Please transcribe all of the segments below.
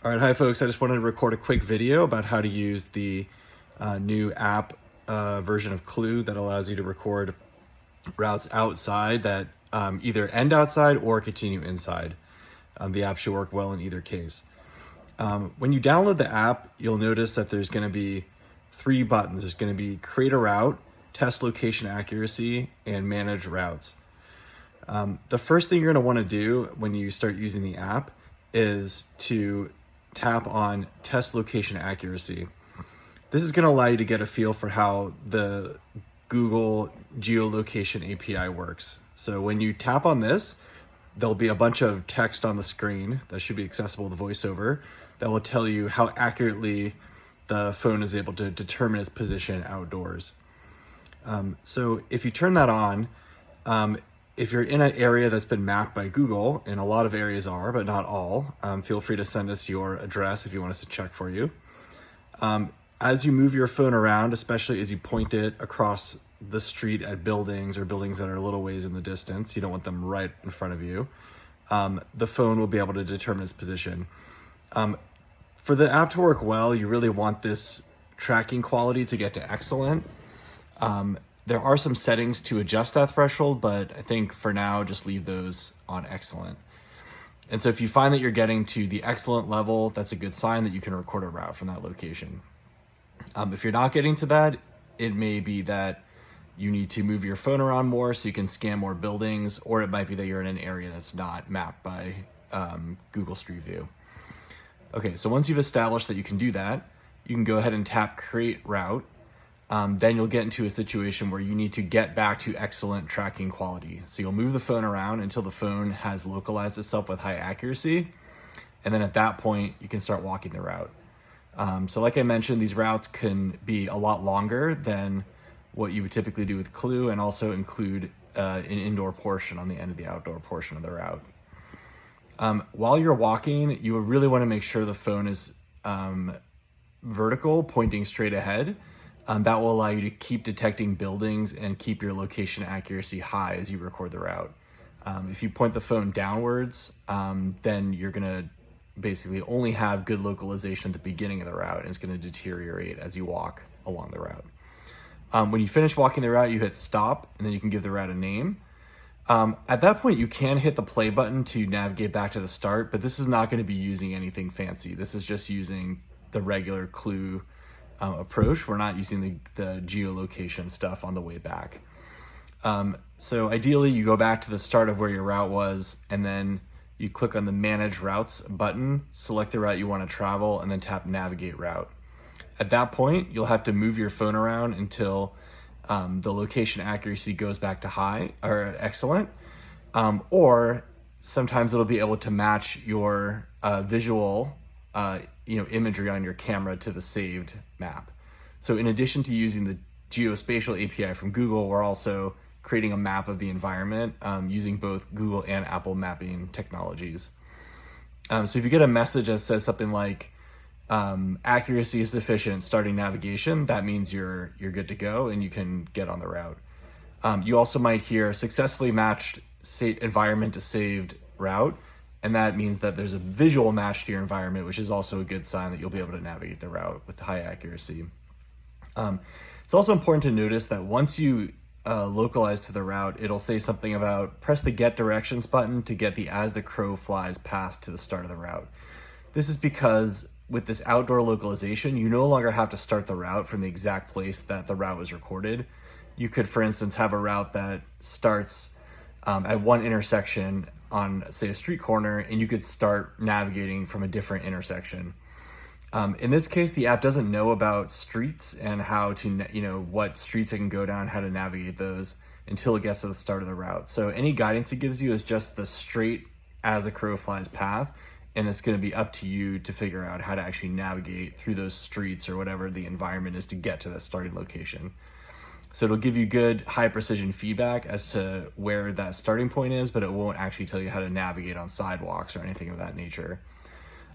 All right, hi folks. I just wanted to record a quick video about how to use the new app version of Clew that allows you to record routes outside that either end outside or continue inside. The app should work well in either case. When you download the app, you'll notice that there's going to be three buttons. There's going to be create a route, test location accuracy, and manage routes. The first thing you're going to want to do when you start using the app is to tap on test location accuracy. This is going to allow you to get a feel for how the Google geolocation API works. So when you tap on this, there'll be a bunch of text on the screen that should be accessible with VoiceOver that will tell you how accurately the phone is able to determine its position outdoors. So if you turn that on, if you're in an area that's been mapped by Google, and a lot of areas are, but not all, feel free to send us your address if you want us to check for you. As you move your phone around, especially as you point it across the street at buildings or buildings that are a little ways in the distance, you don't want them right in front of you, the phone will be able to determine its position. For the app to work well, you really want this tracking quality to get to excellent. There are some settings to adjust that threshold, but I think for now, just leave those on excellent. And so if you find that you're getting to the excellent level, that's a good sign that you can record a route from that location. If you're not getting to that, it may be that you need to move your phone around more so you can scan more buildings, or it might be that you're in an area that's not mapped by Google Street View. Okay, so once you've established that you can do that, you can go ahead and tap Create Route. Then you'll get into a situation where you need to get back to excellent tracking quality. So you'll move the phone around until the phone has localized itself with high accuracy. And then at that point, you can start walking the route. So like I mentioned, these routes can be a lot longer than what you would typically do with Clew, and also include an indoor portion on the end of the outdoor portion of the route. While you're walking, you really want to make sure the phone is vertical, pointing straight ahead. That will allow you to keep detecting buildings and keep your location accuracy high as you record the route. If you point the phone downwards, then you're going to basically only have good localization at the beginning of the route, and it's going to deteriorate as you walk along the route. When you finish walking the route, you hit stop, and then you can give the route a name. At that point, you can hit the play button to navigate back to the start, but this is not going to be using anything fancy. This is just using the regular Clew approach. We're not using the geolocation stuff on the way back. So ideally, you go back to the start of where your route was, and then you click on the Manage Routes button, select the route you want to travel, and then tap Navigate Route. At that point, you'll have to move your phone around until the location accuracy goes back to high or excellent, or sometimes it'll be able to match your visual imagery on your camera to the saved map. So in addition to using the Geospatial API from Google, we're also creating a map of the environment using both Google and Apple mapping technologies. So if you get a message that says something like accuracy is sufficient, starting navigation, that means you're good to go and you can get on the route. You also might hear successfully matched environment to saved route, and that means that there's a visual match to your environment, which is also a good sign that you'll be able to navigate the route with high accuracy. It's also important to notice that once you localize to the route, it'll say something about press the Get Directions button to get the As the Crow Flies path to the start of the route. This is because with this outdoor localization, you no longer have to start the route from the exact place that the route was recorded. You could, for instance, have a route that starts at one intersection on, say, a street corner, and you could start navigating from a different intersection. In this case, the app doesn't know about streets and how to, what streets it can go down, how to navigate those until it gets to the start of the route. So any guidance it gives you is just the straight as the crow flies path, and it's going to be up to you to figure out how to actually navigate through those streets or whatever the environment is to get to that starting location. So it'll give you good high precision feedback as to where that starting point is, but it won't actually tell you how to navigate on sidewalks or anything of that nature.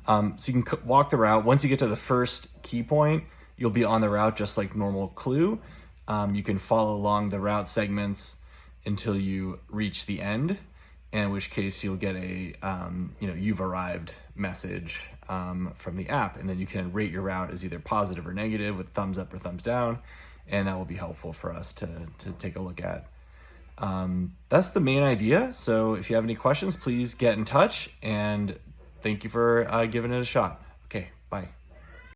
So you can walk the route. Once you get to the first key point, you'll be on the route just like normal Clew. You can follow along the route segments until you reach the end, in which case you'll get a you've arrived message from the app, and then you can rate your route as either positive or negative with thumbs up or thumbs down, and that will be helpful for us to take a look at. That's the main idea. So if you have any questions, please get in touch, and thank you for giving it a shot. Okay, bye.